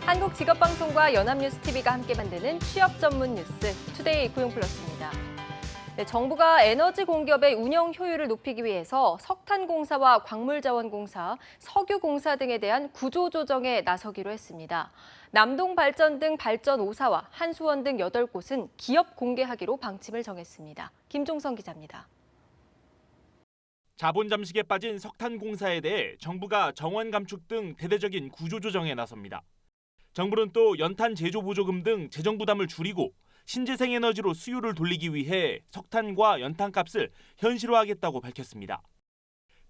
한국직업방송과 연합뉴스TV가 함께 만드는 취업 전문 뉴스 투데이 고용플러스입니다. 네, 정부가 에너지 공기업의 운영 효율을 높이기 위해서 석탄공사와 광물자원공사, 석유공사 등에 대한 구조조정에 나서기로 했습니다. 남동발전 등 발전 5사와 한수원 등 8곳은 기업 공개하기로 방침을 정했습니다. 김종성 기자입니다. 자본 잠식에 빠진 석탄공사에 대해 정부가 정원 감축 등 대대적인 구조조정에 나섭니다. 정부는 또 연탄 제조 보조금 등 재정 부담을 줄이고 신재생 에너지로 수요를 돌리기 위해 석탄과 연탄값을 현실화하겠다고 밝혔습니다.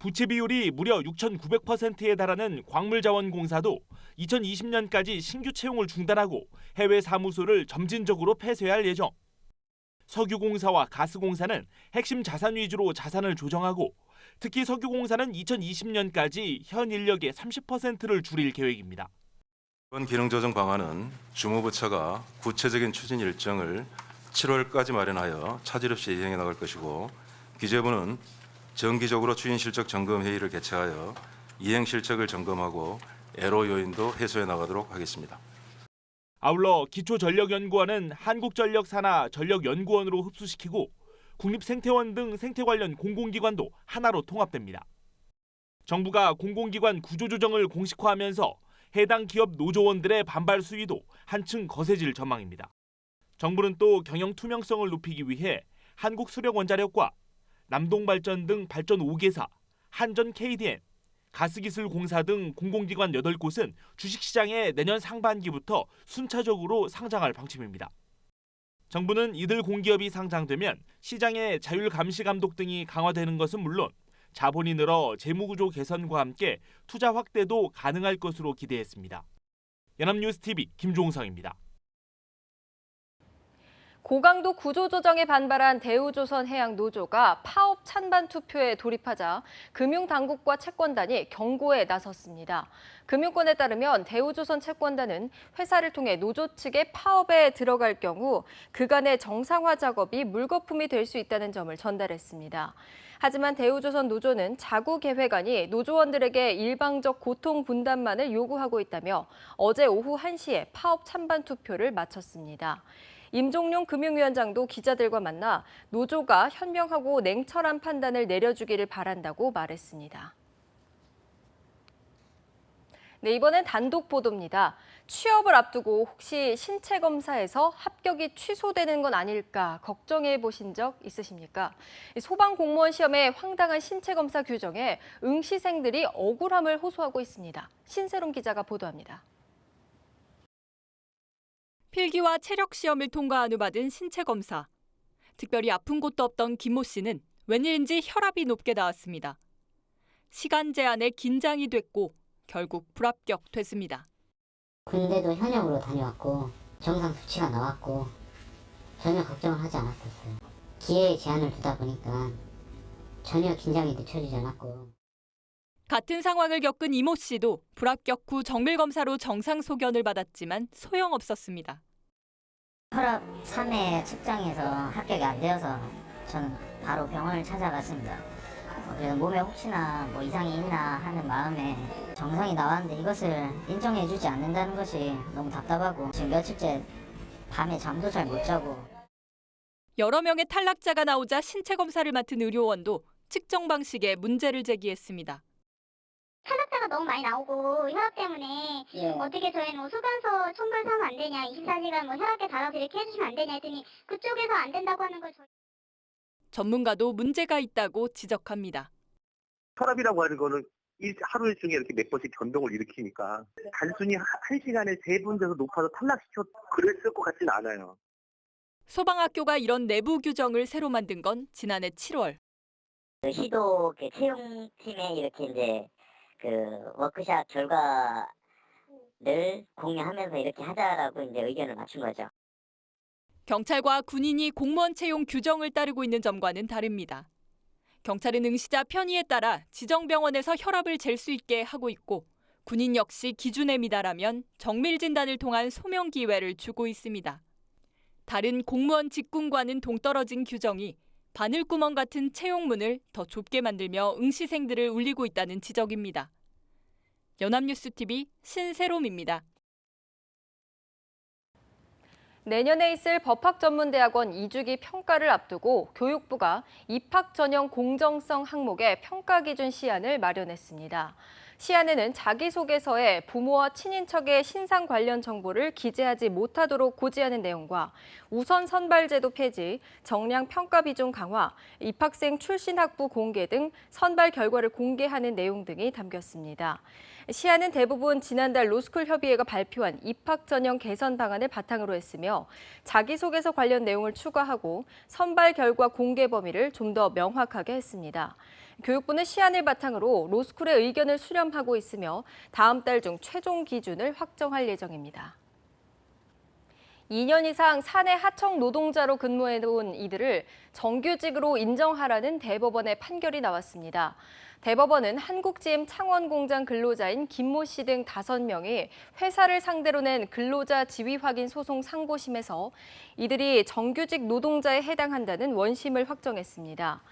부채 비율이 무려 6,900%에 달하는 광물자원공사도 2020년까지 신규 채용을 중단하고 해외 사무소를 점진적으로 폐쇄할 예정. 석유공사와 가스공사는 핵심 자산 위주로 자산을 조정하고 특히 석유공사는 2020년까지 현 인력의 30%를 줄일 계획입니다. 이번 기능조정 방안은 주무부처가 구체적인 추진 일정을 7월까지 마련하여 차질 없이 이행해 나갈 것이고 기재부는 정기적으로 추진 실적 점검 회의를 개최하여 이행 실적을 점검하고 애로 요인도 해소해 나가도록 하겠습니다. 아울러 기초전력연구원은 한국전력산하 전력연구원으로 흡수시키고 국립생태원 등 생태 관련 공공기관도 하나로 통합됩니다. 정부가 공공기관 구조조정을 공식화하면서 해당 기업 노조원들의 반발 수위도 한층 거세질 전망입니다. 정부는 또 경영 투명성을 높이기 위해 한국수력원자력과 남동발전 등 발전 5개사, 한전 KDN, 가스기술공사 등 공공기관 8곳은 주식시장에 내년 상반기부터 순차적으로 상장할 방침입니다. 정부는 이들 공기업이 상장되면 시장의 자율 감시 감독 등이 강화되는 것은 물론 자본이 늘어 재무구조 개선과 함께 투자 확대도 가능할 것으로 기대했습니다. 연합뉴스TV 김종성입니다. 고강도 구조조정에 반발한 대우조선해양노조가 파업 찬반 투표에 돌입하자 금융당국과 채권단이 경고에 나섰습니다. 금융권에 따르면 대우조선 채권단은 회사를 통해 노조 측의 파업에 들어갈 경우 그간의 정상화 작업이 물거품이 될 수 있다는 점을 전달했습니다. 하지만 대우조선 노조는 자구계획안이 노조원들에게 일방적 고통 분담만을 요구하고 있다며 어제 오후 1시에 파업 찬반 투표를 마쳤습니다. 임종룡 금융위원장도 기자들과 만나 노조가 현명하고 냉철한 판단을 내려주기를 바란다고 말했습니다. 네, 이번엔 단독 보도입니다. 취업을 앞두고 혹시 신체 검사에서 합격이 취소되는 건 아닐까 걱정해 보신 적 있으십니까? 소방 공무원 시험의 황당한 신체 검사 규정에 응시생들이 억울함을 호소하고 있습니다. 신세롬 기자가 보도합니다. 필기와 체력 시험을 통과한 후 받은 신체 검사. 특별히 아픈 곳도 없던 김모 씨는 웬일인지 혈압이 높게 나왔습니다. 시간 제한에 긴장이 됐고 결국 불합격됐습니다. 군대도 현역으로 다녀왔고 정상 수치가 나왔고 전혀 걱정을 하지 않았었어요. 기회에 제한을 두다 보니까 전혀 긴장이 늦춰지지 않았고. 같은 상황을 겪은 이모 씨도 불합격 후 정밀검사로 정상 소견을 받았지만 소용없었습니다. 혈압 3회 측정해서 합격이 안 되어서 저는 바로 병원을 찾아갔습니다. 그래서 몸에 혹시나 뭐 이상이 있나 하는 마음에 정상이 나왔는데 이것을 인정해주지 않는다는 것이 너무 답답하고 지금 며칠째 밤에 잠도 잘 못 자고. 여러 명의 탈락자가 나오자 신체 검사를 맡은 의료원도 측정 방식에 문제를 제기했습니다. 탈락자가 너무 많이 나오고 혈압 때문에 어떻게 저희는 뭐 소변서 첨부해서 안 되냐, 24시간 뭐 혈압계 달아서 이렇게 해주시면 안 되냐 했더니 그쪽에서 안 된다고 하는 걸 전문가도 문제가 있다고 지적합니다. 혈압이라고 하는 거는 하루 중에 이렇게 몇 번씩 변동을 일으키니까 단순히 한 시간에 3번 돼서 높아서 탈락시켜 그랬을 것 같진 않아요. 소방학교가 이런 내부 규정을 새로 만든 건 지난해 7월. 시도 채용팀에 이렇게 이제 워크샵 결과를 공유하면서 이렇게 하자라고 이제 의견을 맞춘 거죠. 경찰과 군인이 공무원 채용 규정을 따르고 있는 점과는 다릅니다. 경찰은 응시자 편의에 따라 지정 병원에서 혈압을 잴 수 있게 하고 있고 군인 역시 기준에 미달하면 정밀 진단을 통한 소명 기회를 주고 있습니다. 다른 공무원 직군과는 동떨어진 규정이 바늘구멍 같은 채용문을 더 좁게 만들며 응시생들을 울리고 있다는 지적입니다. 연합뉴스TV 신세롬입니다. 내년에 있을 법학전문대학원 2주기 평가를 앞두고 교육부가 입학 전형 공정성 항목의 평가 기준 시안을 마련했습니다. 시안에는 자기소개서에 부모와 친인척의 신상 관련 정보를 기재하지 못하도록 고지하는 내용과 우선 선발제도 폐지, 정량 평가 비중 강화, 입학생 출신 학부 공개 등 선발 결과를 공개하는 내용 등이 담겼습니다. 시안은 대부분 지난달 로스쿨 협의회가 발표한 입학 전형 개선 방안을 바탕으로 했으며 자기소개서 관련 내용을 추가하고 선발 결과 공개 범위를 좀 더 명확하게 했습니다. 교육부는 시안을 바탕으로 로스쿨의 의견을 수렴하고 있으며 다음 달 중 최종 기준을 확정할 예정입니다. 2년 이상 사내 하청 노동자로 근무해온 이들을 정규직으로 인정하라는 대법원의 판결이 나왔습니다. 대법원은 한국GM 창원공장 근로자인 김모 씨 등 5명이 회사를 상대로 낸 근로자 지위 확인 소송 상고심에서 이들이 정규직 노동자에 해당한다는 원심을 확정했습니다.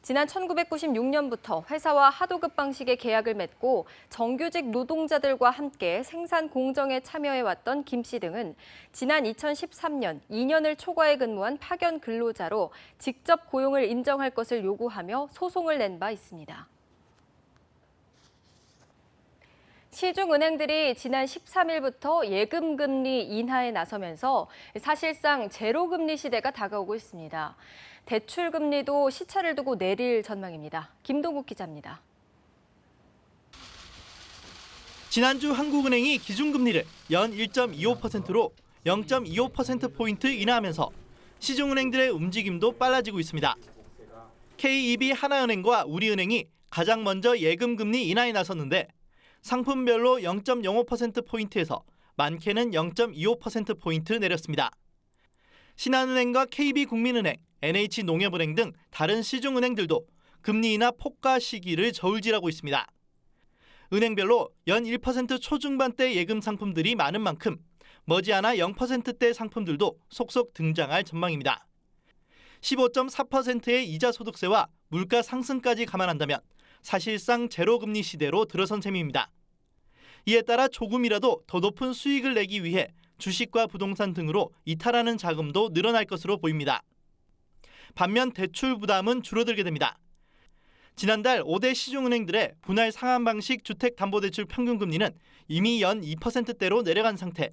지난 1996년부터 회사와 하도급 방식의 계약을 맺고 정규직 노동자들과 함께 생산 공정에 참여해왔던 김 씨 등은 지난 2013년 2년을 초과해 근무한 파견 근로자로 직접 고용을 인정할 것을 요구하며 소송을 낸 바 있습니다. 시중은행들이 지난 13일부터 예금금리 인하에 나서면서 사실상 제로금리 시대가 다가오고 있습니다. 대출금리도 시차를 두고 내릴 전망입니다. 김동국 기자입니다. 지난주 한국은행이 기준금리를 연 1.25%로 0.25%포인트 인하하면서 시중은행들의 움직임도 빨라지고 있습니다. KEB 하나은행과 우리은행이 가장 먼저 예금금리 인하에 나섰는데 상품별로 0.05%포인트에서 많게는 0.25%포인트 내렸습니다. 신한은행과 KB국민은행, NH농협은행 등 다른 시중은행들도 금리 인하 폭가 시기를 저울질하고 있습니다. 은행별로 연 1% 초중반대 예금 상품들이 많은 만큼 머지않아 0%대 상품들도 속속 등장할 전망입니다. 15.4%의 이자 소득세와 물가 상승까지 감안한다면 사실상 제로금리 시대로 들어선 셈입니다. 이에 따라 조금이라도 더 높은 수익을 내기 위해 주식과 부동산 등으로 이탈하는 자금도 늘어날 것으로 보입니다. 반면 대출 부담은 줄어들게 됩니다. 지난달 5대 시중은행들의 분할 상환 방식 주택담보대출 평균금리는 이미 연 2%대로 내려간 상태.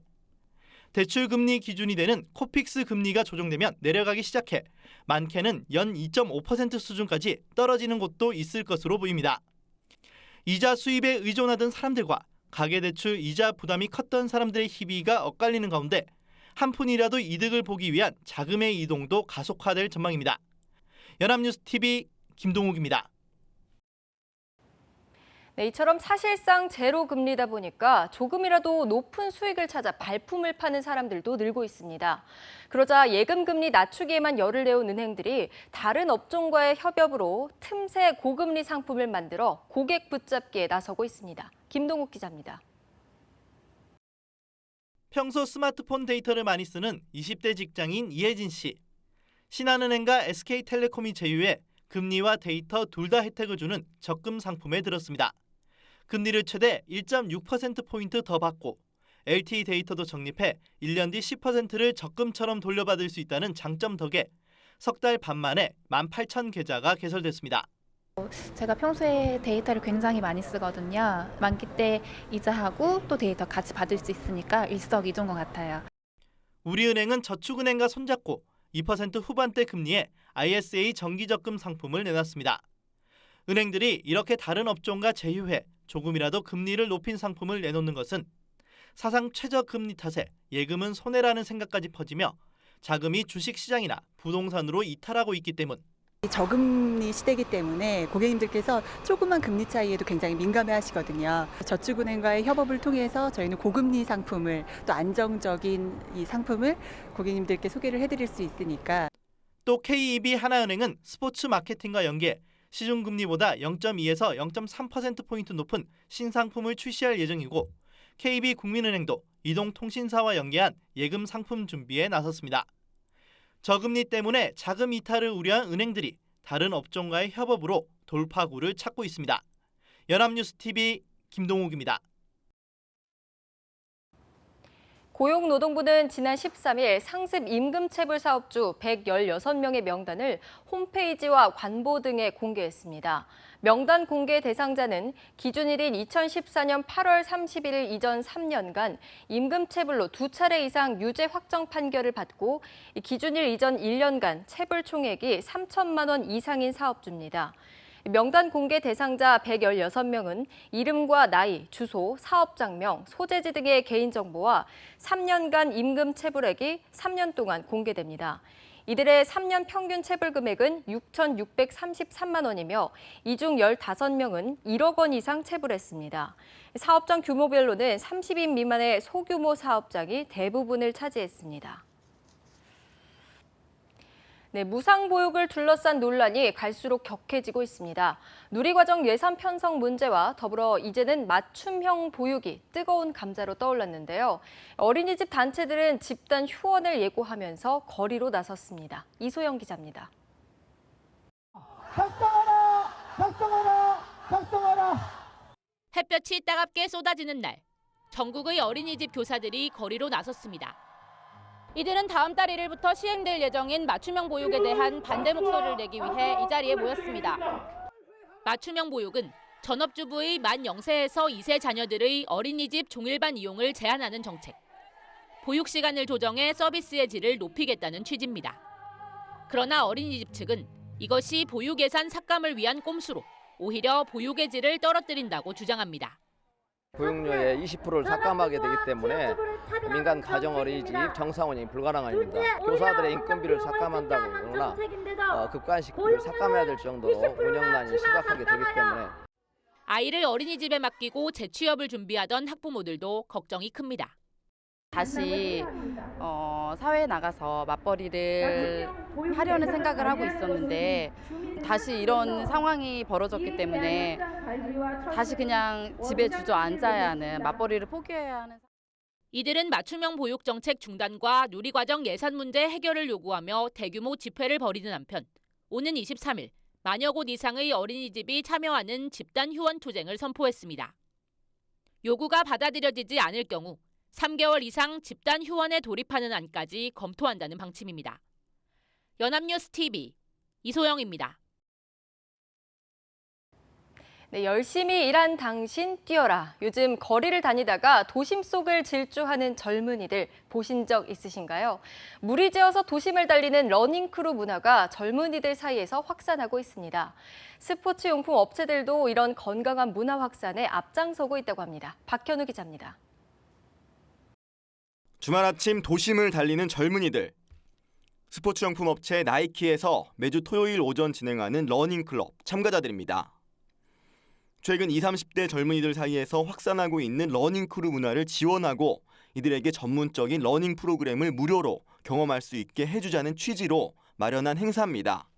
대출금리 기준이 되는 코픽스 금리가 조정되면 내려가기 시작해 많게는 연 2.5% 수준까지 떨어지는 곳도 있을 것으로 보입니다. 이자 수입에 의존하던 사람들과 가계대출 이자 부담이 컸던 사람들의 희비가 엇갈리는 가운데 한 푼이라도 이득을 보기 위한 자금의 이동도 가속화될 전망입니다. 연합뉴스TV 김동욱입니다. 네, 이처럼 사실상 제로 금리다 보니까 조금이라도 높은 수익을 찾아 발품을 파는 사람들도 늘고 있습니다. 그러자 예금 금리 낮추기에만 열을 내온 은행들이 다른 업종과의 협업으로 틈새 고금리 상품을 만들어 고객 붙잡기에 나서고 있습니다. 김동욱 기자입니다. 평소 스마트폰 데이터를 많이 쓰는 20대 직장인 이혜진 씨. 신한은행과 SK텔레콤이 제휴해 금리와 데이터 둘 다 혜택을 주는 적금 상품에 들었습니다. 금리를 최대 1.6%포인트 더 받고 LTE 데이터도 적립해 1년 뒤 10%를 적금처럼 돌려받을 수 있다는 장점 덕에 석 달 반 만에 18,000계좌가 개설됐습니다. 제가 평소에 데이터를 굉장히 많이 쓰거든요. 만기 때 이자하고 또 데이터 같이 받을 수 있으니까 일석이조인 것 같아요. 우리은행은 저축은행과 손잡고 2% 후반대 금리에 ISA 정기적금 상품을 내놨습니다. 은행들이 이렇게 다른 업종과 제휴해 조금이라도 금리를 높인 상품을 내놓는 것은 사상 최저 금리 탓에 예금은 손해라는 생각까지 퍼지며 자금이 주식시장이나 부동산으로 이탈하고 있기 때문. 저금리 시대이기 때문에 고객님들께서 조그만 금리 차이에도 굉장히 민감해 하시거든요. 저축은행과의 협업을 통해서 저희는 고금리 상품을 또 안정적인 이 상품을 고객님들께 소개를 해드릴 수 있으니까. 또 KEB 하나은행은 스포츠 마케팅과 연계 시중금리보다 0.2에서 0.3%포인트 높은 신상품을 출시할 예정이고 KB국민은행도 이동통신사와 연계한 예금 상품 준비에 나섰습니다. 저금리 때문에 자금 이탈을 우려한 은행들이 다른 업종과의 협업으로 돌파구를 찾고 있습니다. 연합뉴스TV 김동욱입니다. 고용노동부는 지난 13일 상습 임금체불 사업주 116명의 명단을 홈페이지와 관보 등에 공개했습니다. 명단 공개 대상자는 기준일인 2014년 8월 31일 이전 3년간 임금체불로 2차례 이상 유죄 확정 판결을 받고 기준일 이전 1년간 체불 총액이 3천만 원 이상인 사업주입니다. 명단 공개 대상자 116명은 이름과 나이, 주소, 사업장명, 소재지 등의 개인정보와 3년간 임금 체불액이 3년 동안 공개됩니다. 이들의 3년 평균 체불 금액은 6,633만 원이며 이 중 15명은 1억 원 이상 체불했습니다. 사업장 규모별로는 30인 미만의 소규모 사업장이 대부분을 차지했습니다. 네, 무상보육을 둘러싼 논란이 갈수록 격해지고 있습니다. 누리과정 예산 편성 문제와 더불어 이제는 맞춤형 보육이 뜨거운 감자로 떠올랐는데요. 어린이집 단체들은 집단 휴원을 예고하면서 거리로 나섰습니다. 이소영 기자입니다. 작성하라! 작성하라! 작성하라! 햇볕이 따갑게 쏟아지는 날, 전국의 어린이집 교사들이 거리로 나섰습니다. 이들은 다음 달 1일부터 시행될 예정인 맞춤형 보육에 대한 반대 목소리를 내기 위해 이 자리에 모였습니다. 맞춤형 보육은 전업주부의 만 0세에서 2세 자녀들의 어린이집 종일반 이용을 제한하는 정책. 보육 시간을 조정해 서비스의 질을 높이겠다는 취지입니다. 그러나 어린이집 측은 이것이 보육 예산 삭감을 위한 꼼수로 오히려 보육의 질을 떨어뜨린다고 주장합니다. 보육료의 20%를 삭감하게 되기 때문에 민간 가정 어린이집 정상 운영이 불가능합니다. 교사들의 인건비를 삭감한다고 그러나 급간식비를 삭감해야 될 정도로 운영난이 심각하게 되기 때문에 아이를 어린이집에 맡기고 재취업을 준비하던 학부모들도 걱정이 큽니다. 다시 사회에 나가서 맞벌이를 하려는 생각을 하고 있었는데 다시 이런 상황이 벌어졌기 때문에 다시 그냥 집에 주저앉아야 하는, 맞벌이를 포기해야 하는. 이들은 맞춤형 보육 정책 중단과 누리과정 예산 문제 해결을 요구하며 대규모 집회를 벌이는 한편 오는 23일 만여 곳 이상의 어린이집이 참여하는 집단 휴원 투쟁을 선포했습니다. 요구가 받아들여지지 않을 경우 3개월 이상 집단 휴원에 돌입하는 안까지 검토한다는 방침입니다. 연합뉴스 TV 이소영입니다. 네, 열심히 일한 당신 뛰어라. 요즘 거리를 다니다가 도심 속을 질주하는 젊은이들 보신 적 있으신가요? 무리지어서 도심을 달리는 러닝크루 문화가 젊은이들 사이에서 확산하고 있습니다. 스포츠 용품 업체들도 이런 건강한 문화 확산에 앞장서고 있다고 합니다. 박현우 기자입니다. 주말 아침 도심을 달리는 젊은이들. 스포츠용품 업체 나이키에서 매주 토요일 오전 진행하는 러닝클럽 참가자들입니다. 최근 20, 30대 젊은이들 사이에서 확산하고 있는 러닝크루 문화를 지원하고 이들에게 전문적인 러닝 프로그램을 무료로 경험할 수 있게 해주자는 취지로 마련한 행사입니다.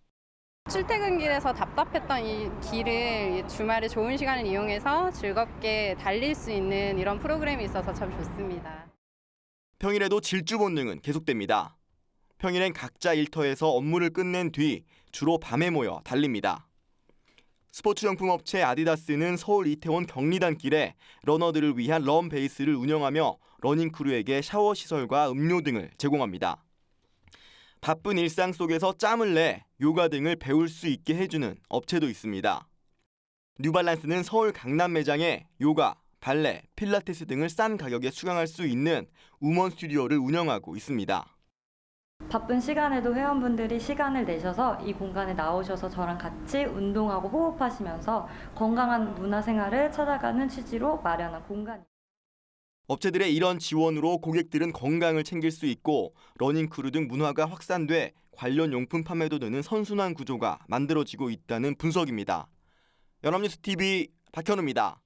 출퇴근길에서 답답했던 이 길을 주말에 좋은 시간을 이용해서 즐겁게 달릴 수 있는 이런 프로그램이 있어서 참 좋습니다. 평일에도 질주 본능은 계속됩니다. 평일엔 각자 일터에서 업무를 끝낸 뒤 주로 밤에 모여 달립니다. 스포츠용품 업체 아디다스는 서울 이태원 경리단길에 러너들을 위한 런베이스를 운영하며 러닝크루에게 샤워 시설과 음료 등을 제공합니다. 바쁜 일상 속에서 짬을 내 요가 등을 배울 수 있게 해주는 업체도 있습니다. 뉴발란스는 서울 강남 매장에 요가, 발레, 필라테스 등을 싼 가격에 수강할 수 있는 우먼 스튜디오를 운영하고 있습니다. 바쁜 시간에도 회원분들이 시간을 내셔서 이 공간에 나오셔서 저랑 같이 운동하고 호흡하시면서 건강한 문화생활을 찾아가는 취지로 마련한 공간입니다. 업체들의 이런 지원으로 고객들은 건강을 챙길 수 있고 러닝크루 등 문화가 확산돼 관련 용품 판매도 되는 선순환 구조가 만들어지고 있다는 분석입니다. 연합뉴스 TV 박현우입니다.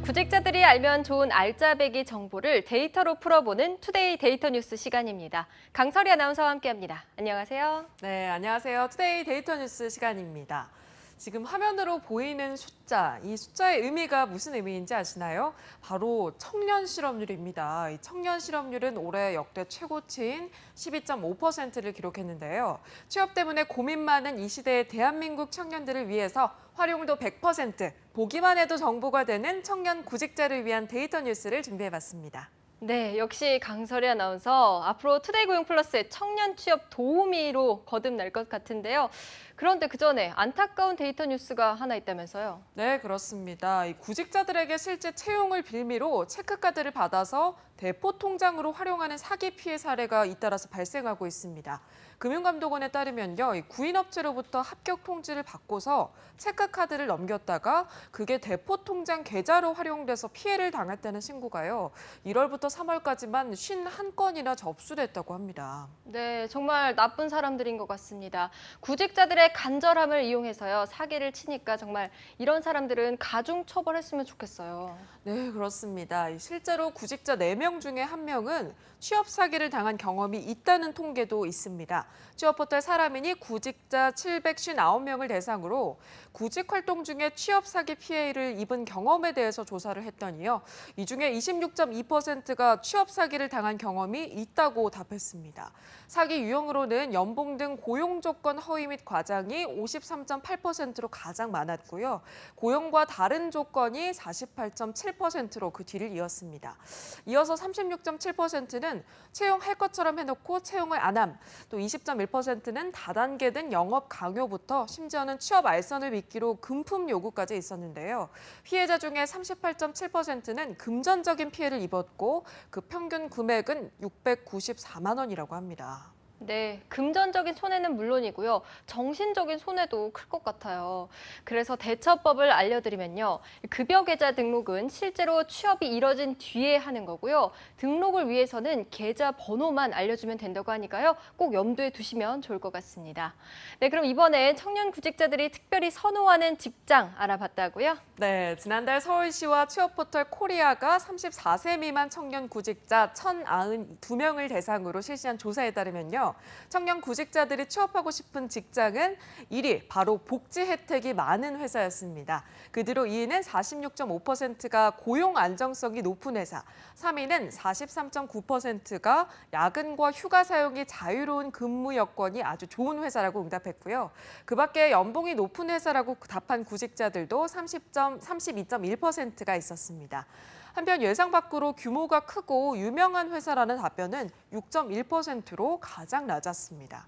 구직자들이 알면 좋은 알짜배기 정보를 데이터로 풀어보는 투데이 데이터 뉴스 시간입니다. 강설희 아나운서와 함께합니다. 안녕하세요. 네, 안녕하세요. 투데이 데이터 뉴스 시간입니다. 지금 화면으로 보이는 숫자, 이 숫자의 의미가 무슨 의미인지 아시나요? 바로 청년 실업률입니다. 이 청년 실업률은 올해 역대 최고치인 12.5%를 기록했는데요. 취업 때문에 고민 많은 이 시대의 대한민국 청년들을 위해서 활용도 100%, 보기만 해도 정보가 되는 청년 구직자를 위한 데이터 뉴스를 준비해봤습니다. 네, 역시 강설희 아나운서 앞으로 투데이 고용 플러스의 청년 취업 도우미로 거듭날 것 같은데요. 그런데 그 전에 안타까운 데이터 뉴스가 하나 있다면서요? 네, 그렇습니다. 이 구직자들에게 실제 채용을 빌미로 체크카드를 받아서 대포 통장으로 활용하는 사기 피해 사례가 잇따라서 발생하고 있습니다. 금융감독원에 따르면요, 이 구인업체로부터 합격 통지를 받고서 체크카드를 넘겼다가 그게 대포 통장 계좌로 활용돼서 피해를 당했다는 신고가요, 1월부터 3월까지만 51건이나 접수됐다고 합니다. 네, 정말 나쁜 사람들인 것 같습니다. 구직자들의 간절함을 이용해서요, 사기를 치니까 정말 이런 사람들은 가중 처벌했으면 좋겠어요. 네, 그렇습니다. 실제로 구직자 4명 중에 1명은 취업 사기를 당한 경험이 있다는 통계도 있습니다. 취업포털 사람인이 구직자 759명을 대상으로 구직 활동 중에 취업 사기 피해를 입은 경험에 대해서 조사를 했더니요, 이 중에 26.2%가 취업 사기를 당한 경험이 있다고 답했습니다. 사기 유형으로는 연봉 등 고용 조건 허위 및 과장이 53.8%로 가장 많았고요. 고용과 다른 조건이 48.7%로 그 뒤를 이었습니다. 이어서 36.7%는 채용할 것처럼 해놓고 채용을 안 함, 또 20.1%는 다단계된 영업 강요부터 심지어는 취업 알선을 미끼로 금품 요구까지 있었는데요. 피해자 중에 38.7%는 금전적인 피해를 입었고 그 평균 금액은 694만 원이라고 합니다. 네, 금전적인 손해는 물론이고요, 정신적인 손해도 클 것 같아요. 그래서 대처법을 알려드리면요, 급여 계좌 등록은 실제로 취업이 이뤄진 뒤에 하는 거고요. 등록을 위해서는 계좌 번호만 알려주면 된다고 하니까요, 꼭 염두에 두시면 좋을 것 같습니다. 네, 그럼 이번엔 청년 구직자들이 특별히 선호하는 직장 알아봤다고요? 네, 지난달 서울시와 취업포털 코리아가 34세 미만 청년 구직자 1,092명을 대상으로 실시한 조사에 따르면요, 청년 구직자들이 취업하고 싶은 직장은 1위, 바로 복지 혜택이 많은 회사였습니다. 그 뒤로 2위는 46.5%가 고용 안정성이 높은 회사, 3위는 43.9%가 야근과 휴가 사용이 자유로운 근무 여건이 아주 좋은 회사라고 응답했고요. 그 밖에 연봉이 높은 회사라고 답한 구직자들도 32.1%가 있었습니다. 한편 예상 밖으로 규모가 크고 유명한 회사라는 답변은 6.1%로 가장 낮았습니다.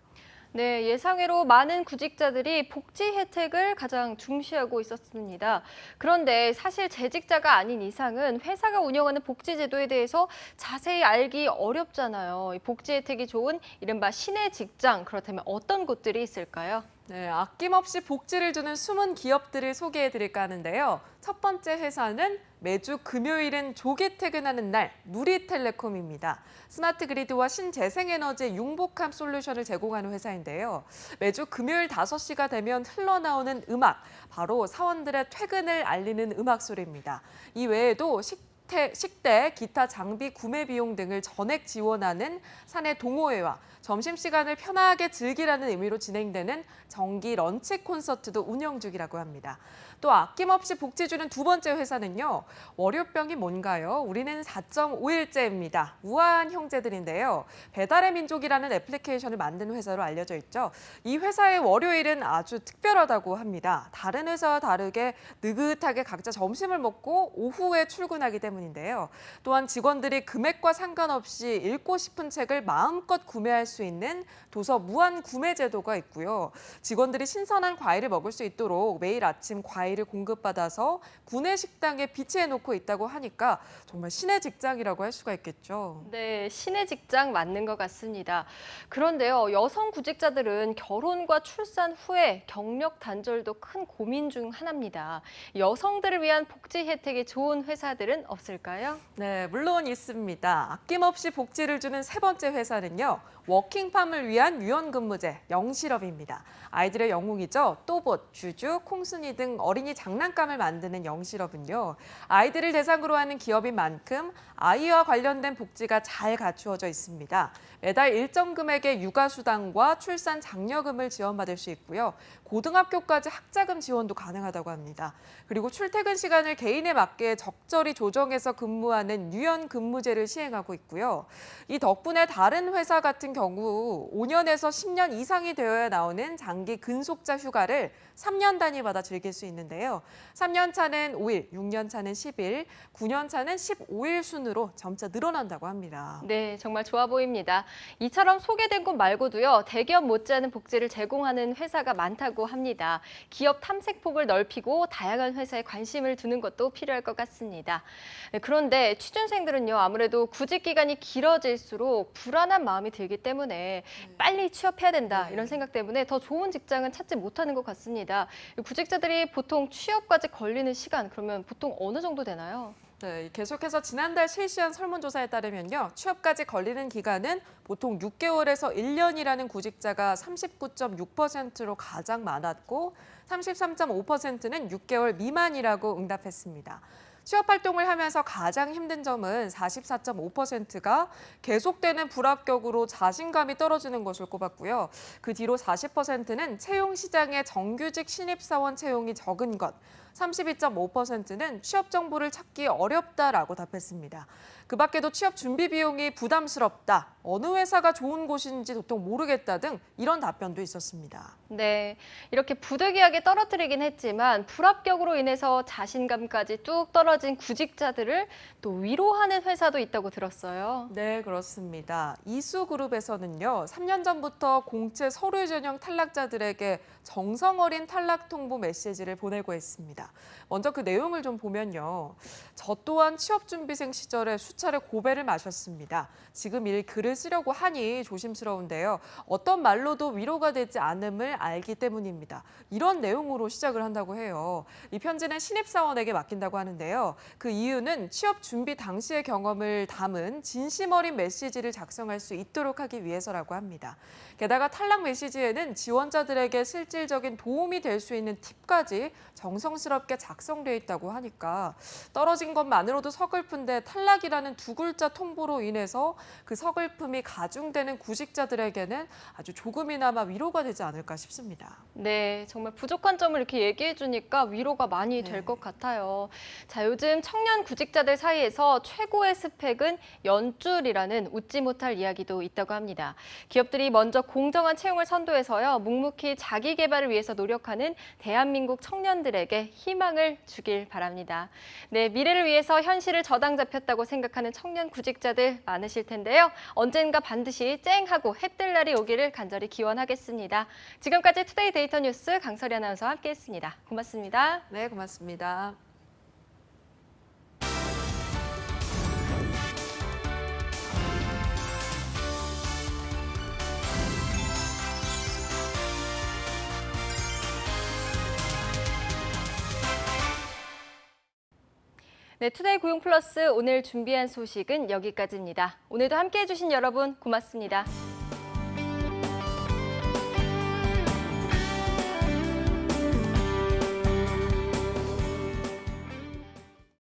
네, 예상외로 많은 구직자들이 복지 혜택을 가장 중시하고 있었습니다. 그런데 사실 재직자가 아닌 이상은 회사가 운영하는 복지제도에 대해서 자세히 알기 어렵잖아요. 이 복지 혜택이 좋은 이른바 신의 직장, 그렇다면 어떤 곳들이 있을까요? 네, 아낌없이 복지를 주는 숨은 기업들을 소개해드릴까 하는데요. 첫 번째 회사는 매주 금요일은 조기 퇴근하는 날, 누리텔레콤입니다. 스마트 그리드와 신재생에너지의 융복합 솔루션을 제공하는 회사인데요. 매주 금요일 5시가 되면 흘러나오는 음악, 바로 사원들의 퇴근을 알리는 음악 소리입니다. 이 외에도 식대, 기타 장비 구매 비용 등을 전액 지원하는 사내 동호회와 점심시간을 편하게 즐기라는 의미로 진행되는 정기 런치 콘서트도 운영 중이라고 합니다. 또 아낌없이 복지 주는 두 번째 회사는요, 월요병이 뭔가요? 우리는 4.5일째입니다. 우아한 형제들인데요. 배달의 민족이라는 애플리케이션을 만든 회사로 알려져 있죠. 이 회사의 월요일은 아주 특별하다고 합니다. 다른 회사와 다르게 느긋하게 각자 점심을 먹고 오후에 출근하기 때문인데요. 또한 직원들이 금액과 상관없이 읽고 싶은 책을 마음껏 구매할 수 있는 도서 무한 구매 제도가 있고요. 직원들이 신선한 과일을 먹을 수 있도록 매일 아침 과일을 공급받아서 구내 식당에 비치해 놓고 있다고 하니까 정말 신의 직장이라고 할 수가 있겠죠. 네, 신의 직장 맞는 것 같습니다. 그런데요, 여성 구직자들은 결혼과 출산 후에 경력 단절도 큰 고민 중 하나입니다. 여성들을 위한 복지 혜택이 좋은 회사들은 없을까요? 네, 물론 있습니다. 아낌없이 복지를 주는 세 번째 회사는요, 워킹팜을 위한 유연근무제, 영실업입니다. 아이들의 영웅이죠. 또봇, 주주, 콩순이 등 어린 어린이 장난감을 만드는 영실업은요. 아이들을 대상으로 하는 기업인 만큼 아이와 관련된 복지가 잘 갖추어져 있습니다. 매달 일정 금액의 육아수당과 출산 장려금을 지원받을 수 있고요. 고등학교까지 학자금 지원도 가능하다고 합니다. 그리고 출퇴근 시간을 개인에 맞게 적절히 조정해서 근무하는 유연 근무제를 시행하고 있고요. 이 덕분에 다른 회사 같은 경우 5년에서 10년 이상이 되어야 나오는 장기 근속자 휴가를 3년 단위 받아 즐길 수 있는데요. 3년 차는 5일, 6년 차는 10일, 9년 차는 15일 순으로 점차 늘어난다고 합니다. 네, 정말 좋아 보입니다. 이처럼 소개된 곳 말고도요, 대기업 못지않은 복지를 제공하는 회사가 많다고 합니다. 기업 탐색폭을 넓히고 다양한 회사에 관심을 두는 것도 필요할 것 같습니다. 네, 그런데 취준생들은요, 아무래도 구직 기간이 길어질수록 불안한 마음이 들기 때문에 빨리 취업해야 된다 이런 생각 때문에 더 좋은 직장은 찾지 못하는 것 같습니다. 구직자들이 보통 취업까지 걸리는 시간 그러면 보통 어느 정도 되나요? 네, 계속해서 지난달 실시한 설문조사에 따르면요. 취업까지 걸리는 기간은 보통 6개월에서 1년이라는 구직자가 39.6%로 가장 많았고 33.5%는 6개월 미만이라고 응답했습니다. 취업 활동을 하면서 가장 힘든 점은 44.5%가 계속되는 불합격으로 자신감이 떨어지는 것을 꼽았고요. 그 뒤로 40%는 채용 시장에 정규직 신입사원 채용이 적은 것, 32.5%는 취업 정보를 찾기 어렵다라고 답했습니다. 그 밖에도 취업 준비 비용이 부담스럽다, 어느 회사가 좋은 곳인지 도통 모르겠다 등 이런 답변도 있었습니다. 네, 이렇게 부득이하게 떨어뜨리긴 했지만 불합격으로 인해서 자신감까지 뚝 떨어진 구직자들을 또 위로하는 회사도 있다고 들었어요. 네, 그렇습니다. 이수그룹에서는요, 3년 전부터 공채 서류 전형 탈락자들에게 정성 어린 탈락 통보 메시지를 보내고 있습니다. 먼저 그 내용을 좀 보면요. 저 또한 취업준비생 시절에 수차례 고배를 마셨습니다. 지금 이 글을 쓰려고 하니 조심스러운데요. 어떤 말로도 위로가 되지 않음을 알기 때문입니다. 이런 내용으로 시작을 한다고 해요. 이 편지는 신입사원에게 맡긴다고 하는데요. 그 이유는 취업 준비 당시의 경험을 담은 진심 어린 메시지를 작성할 수 있도록 하기 위해서라고 합니다. 게다가 탈락 메시지에는 지원자들에게 실질적인 도움이 될 수 있는 팁까지 정성스럽게 작성돼 있다고 하니까 떨어진 것만으로도 서글픈데 탈락이라는 두 글자 통보로 인해서 그 서글픔이 가중되는 구직자들에게는 아주 조금이나마 위로가 되지 않을까 싶습니다. 네, 정말 부족한 점을 이렇게 얘기해 주니까 위로가 많이 될 것 같아요. 자, 요즘 청년 구직자들 사이에서 최고의 스펙은 연줄이라는 웃지 못할 이야기도 있다고 합니다. 기업들이 먼저 공정한 채용을 선도해서요, 묵묵히 자기 개발을 위해서 노력하는 대한민국 청년들에게 희망을 주길 바랍니다. 네, 미래를 위해서 현실을 저당 잡혔다고 생각하는 청년 구직자들 많으실 텐데요. 언젠가 반드시 쨍하고 해뜰 날이 오기를 간절히 기원하겠습니다. 지금까지 투데이 데이터 뉴스 강설이 아나운서와 함께했습니다. 고맙습니다. 네, 고맙습니다. 네, 투데이 고용 플러스 오늘 준비한 소식은 여기까지입니다. 오늘도 함께해 주신 여러분 고맙습니다.